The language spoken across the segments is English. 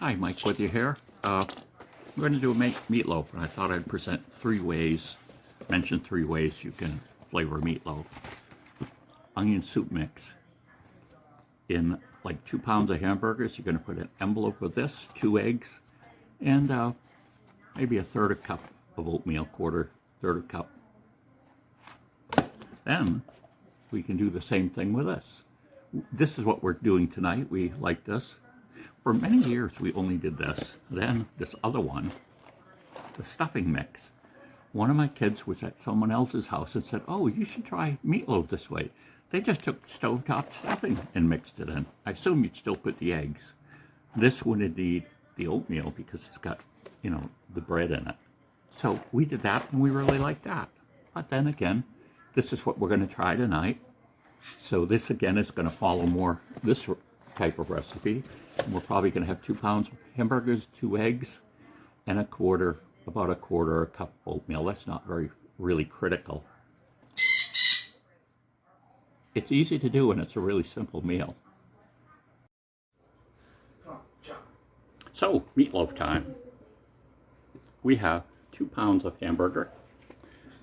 Hi, Mike with you here. I'm going to do a meatloaf, and I thought I'd present mention three ways you can flavor meatloaf. Onion soup mix. In like 2 pounds of hamburgers, you're going to put an envelope of this, 2 eggs, and maybe a third a cup of oatmeal, third a cup. Then we can do the same thing with this. This is what we're doing tonight. We like this. For many years, we only did this. Then this other one, the stuffing mix. One of my kids was at someone else's house and said, "Oh, you should try meatloaf this way." They just took stovetop stuffing and mixed it in. I assume you'd still put the eggs. This wouldn't need the oatmeal because it's got, the bread in it. So we did that and we really liked that. But then again, this is what we're going to try tonight. So this again is going to follow more this type of recipe. And we're probably going to have 2 pounds of hamburgers, 2 eggs, and about a quarter a cup of oatmeal. That's not really critical. It's easy to do and it's a really simple meal. So, meatloaf time. We have 2 pounds of hamburger.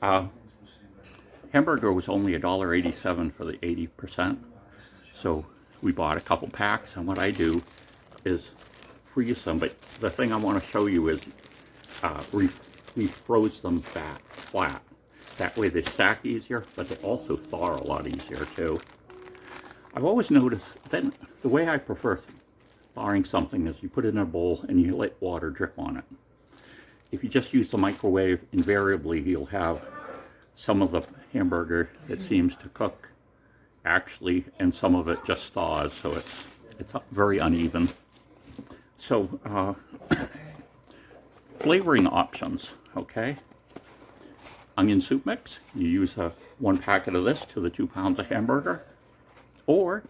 Hamburger was only $1.87 for the 80%. So we bought a couple packs, and what I do is freeze them. But the thing I want to show you is we froze them flat. That way they stack easier, but they also thaw a lot easier too. I've always noticed that the way I prefer thawing something is you put it in a bowl and you let water drip on it. If you just use the microwave, invariably you'll have some of the hamburger that seems to cook actually, and some of it just thaws, so it's very uneven. So flavoring options, okay? Onion soup mix, you use 1 packet of this to the 2 pounds of hamburger, or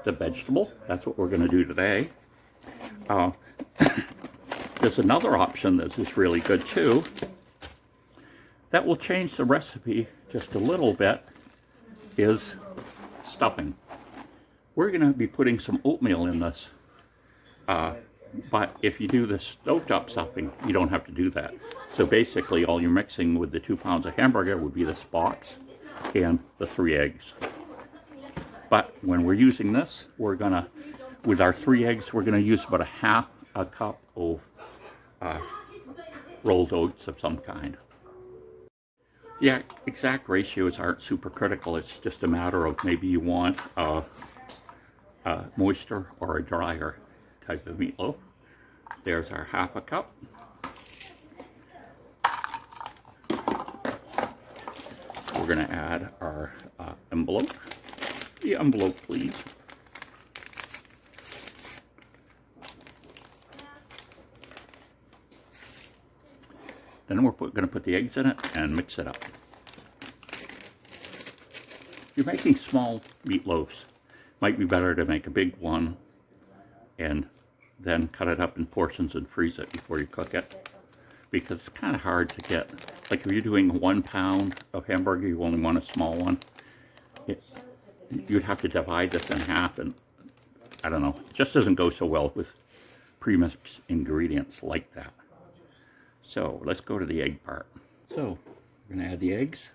the vegetable, that's what we're going to do today. There's another option that is really good too, that will change the recipe just a little bit, is stuffing. We're going to be putting some oatmeal in this, but if you do the stovetop stuffing, you don't have to do that. So basically all you're mixing with the 2 pounds of hamburger would be the spots and the 3 eggs. But when we're using this, with our 3 eggs, we're going to use about a cup of rolled oats of some kind. Yeah, exact ratios aren't super critical. It's just a matter of maybe you want a moister or a drier type of meatloaf. There's our half a cup. We're going to add our envelope. The envelope, please. Then we're going to put the eggs in it and mix it up. If you're making small meatloaves, might be better to make a big one and then cut it up in portions and freeze it before you cook it. Because it's kind of hard to get, like if you're doing 1 pound of hamburger, you only want a small one. You'd have to divide this in half, and I don't know, it just doesn't go so well with pre-mixed ingredients like that. So let's go to the egg part. So we're going to add the eggs.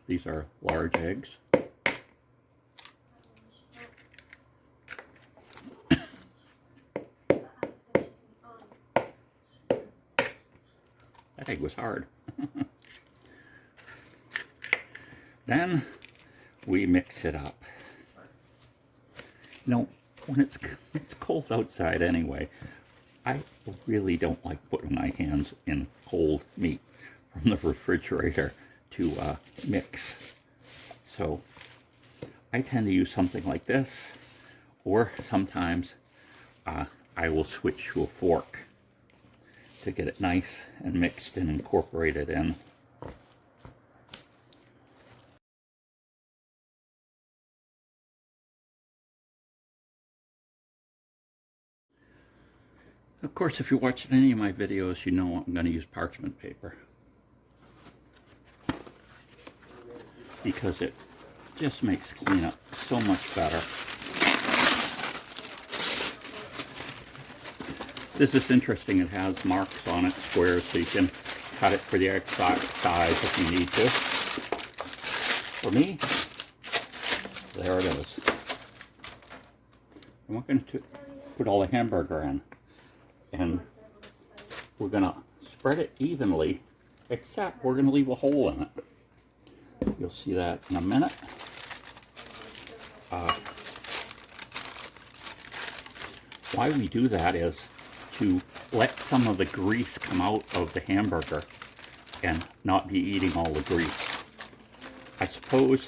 These are large eggs. That egg was hard. Then we mix it up. When it's cold outside anyway, I really don't like putting my hands in cold meat from the refrigerator to mix. So I tend to use something like this, or sometimes I will switch to a fork to get it nice and mixed and incorporated in. Of course, if you're watching any of my videos, you know I'm going to use parchment paper. Because it just makes cleanup so much better. This is interesting. It has marks on it, squares, so you can cut it for the exact size if you need to. For me, there it is. And we're going to put all the hamburger in. And we're going to spread it evenly, except we're going to leave a hole in it. You'll see that in a minute. Why we do that is to let some of the grease come out of the hamburger and not be eating all the grease. I suppose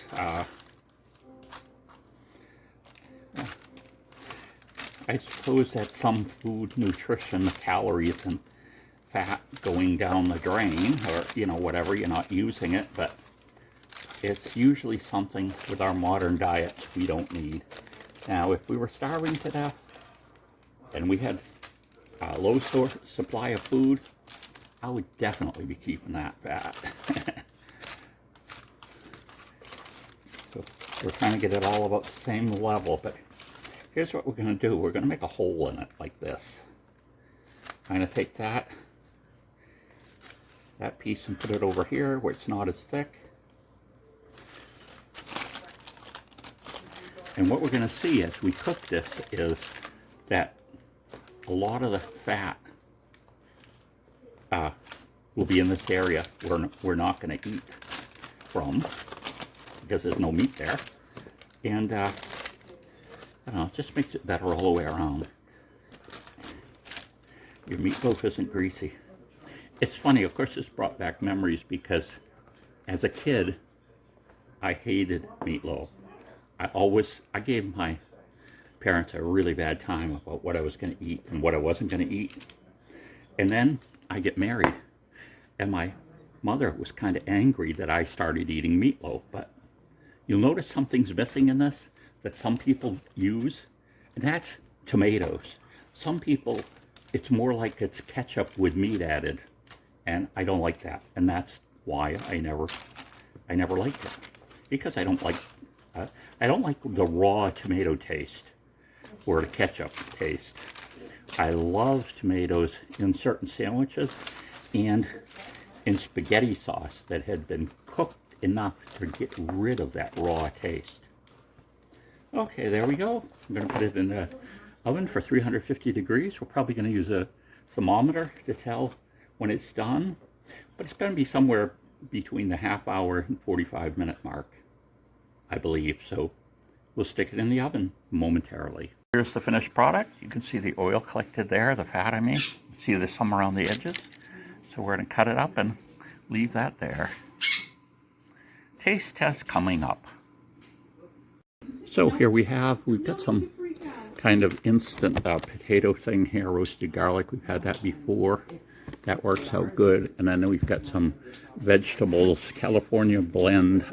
that's some food nutrition, the calories and fat going down the drain, or you know, whatever, you're not using it, but it's usually something with our modern diets we don't need. Now, if we were starving to death and we had a low supply of food, I would definitely be keeping that fat. So we're trying to get it all about the same level, but here's what we're going to do. We're going to make a hole in it like this. Kind of take that piece and put it over here where it's not as thick. And what we're going to see as we cook this is that a lot of the fat will be in this area we're not going to eat from because there's no meat there. And I don't know, it just makes it better all the way around. Your meatloaf isn't greasy. It's funny, of course, this brought back memories because as a kid, I hated meatloaf. I gave my parents a really bad time about what I was going to eat and what I wasn't going to eat. And then I get married, and my mother was kind of angry that I started eating meatloaf. But you'll notice something's missing in this that some people use, and that's tomatoes. Some people, it's more like it's ketchup with meat added, and I don't like that. And that's why I never liked it, because I don't like the raw tomato taste or the ketchup taste. I love tomatoes in certain sandwiches and in spaghetti sauce that had been cooked enough to get rid of that raw taste. Okay, there we go. I'm going to put it in the oven for 350 degrees. We're probably going to use a thermometer to tell when it's done, but it's going to be somewhere between the half-hour and 45-minute mark, I believe. So we'll stick it in the oven momentarily. Here's the finished product. You can see the oil collected there, the fat I mean. See there's some around the edges. So we're going to cut it up and leave that there. Taste test coming up. So here we've got some kind of instant potato thing here, roasted garlic. We've had that before. That works out good. And then we've got some vegetables, California blend,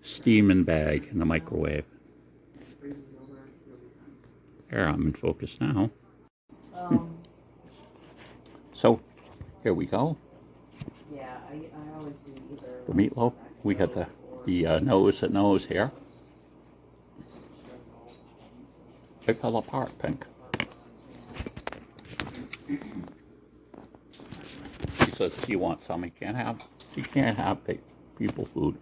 steam and bag in the microwave. There, I'm in focus now. So, here we go. Yeah, I always do either. The meatloaf. We got the nose here. It fell apart, Pink. She says she wants some. She can't have people food.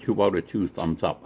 Two out of two thumbs up.